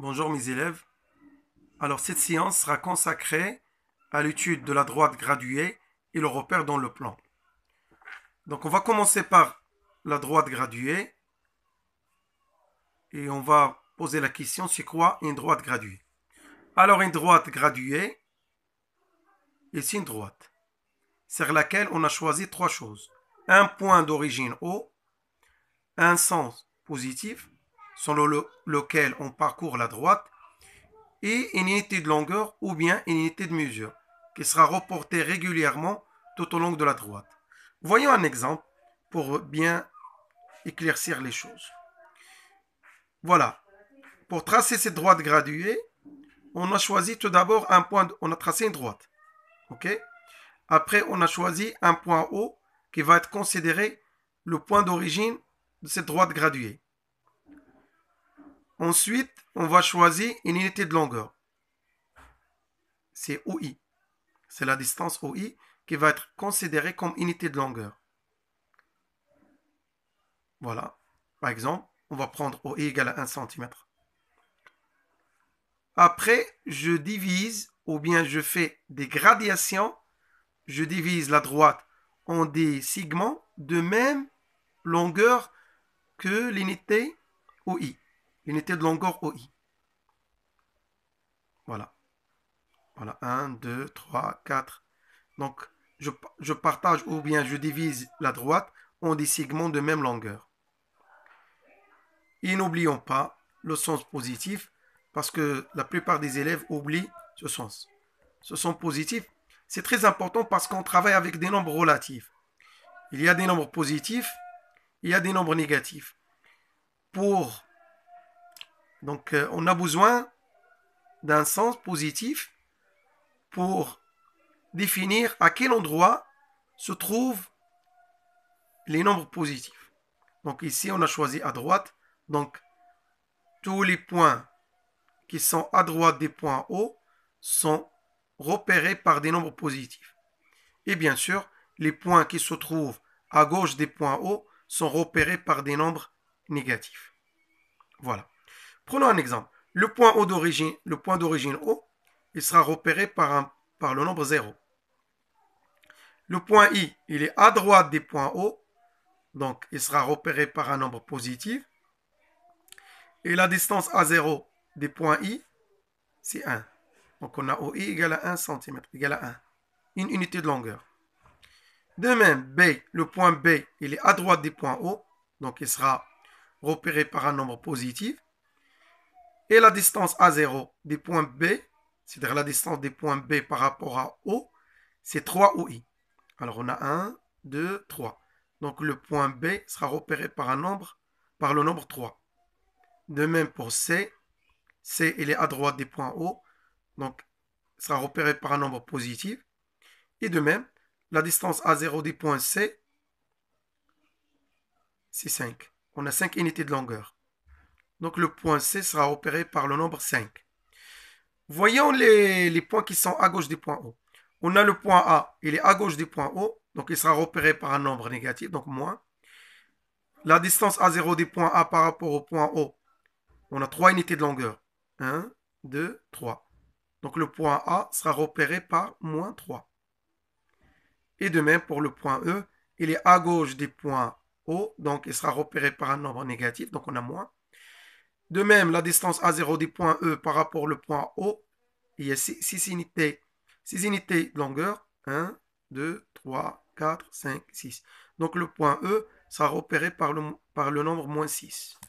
Bonjour mes élèves. Alors cette séance sera consacrée à l'étude de la droite graduée et le repère dans le plan. Donc on va commencer par la droite graduée et on va poser la question, c'est quoi une droite graduée? Alors une droite graduée est une droite sur laquelle on a choisi trois choses. Un point d'origine O, un sens positif selon lequel on parcourt la droite et une unité de longueur ou bien une unité de mesure qui sera reportée régulièrement tout au long de la droite. Voyons un exemple pour bien éclaircir les choses. Voilà. Pour tracer cette droite graduée, on a choisi tout d'abord un point, on a tracé une droite. OK? Après, on a choisi un point O qui va être considéré le point d'origine de cette droite graduée. Ensuite, on va choisir une unité de longueur. C'est OI. C'est la distance OI qui va être considérée comme unité de longueur. Voilà. Par exemple, on va prendre OI égale à 1 cm. Après, je divise ou bien je fais des gradations. Je divise la droite en des segments de même longueur que l'unité OI. L'unité de longueur OI. Voilà. Voilà. 1, 2, 3, 4. Donc, je partage ou bien je divise la droite en des segments de même longueur. Et n'oublions pas le sens positif parce que la plupart des élèves oublient ce sens. Ce sens positif, c'est très important parce qu'on travaille avec des nombres relatifs. Il y a des nombres positifs, il y a des nombres négatifs. Donc, on a besoin d'un sens positif pour définir à quel endroit se trouvent les nombres positifs. Donc ici, on a choisi à droite. Donc, tous les points qui sont à droite des points O sont repérés par des nombres positifs. Et bien sûr, les points qui se trouvent à gauche des points O sont repérés par des nombres négatifs. Voilà. Prenons un exemple. Le point d'origine O, il sera repéré par le nombre 0. Le point I, il est à droite des points O, donc il sera repéré par un nombre positif. Et la distance A0 des points I, c'est 1. Donc on a OI égale à 1 cm, égale à 1. Une unité de longueur. De même, B, le point B, il est à droite des points O, donc il sera repéré par un nombre positif. Et la distance A0 des points B, c'est-à-dire la distance des points B par rapport à O, c'est 3 OI. Alors on a 1, 2, 3. Donc le point B sera repéré par le nombre 3. De même pour C, C il est à droite des points O, donc sera repéré par un nombre positif. Et de même, la distance A0 des points C, c'est 5. On a 5 unités de longueur. Donc le point C sera repéré par le nombre 5. Voyons les points qui sont à gauche des points O. On a le point A, il est à gauche des points O, donc il sera repéré par un nombre négatif, donc moins. La distance A0 des points A par rapport au point O, on a 3 unités de longueur. 1, 2, 3. Donc le point A sera repéré par moins 3. Et de même pour le point E, il est à gauche des points O, donc il sera repéré par un nombre négatif, donc on a moins. De même, la distance A0 des points E par rapport au point O, il y a 6 unités de longueur. 1, 2, 3, 4, 5, 6. Donc le point E sera repéré par le nombre moins 6.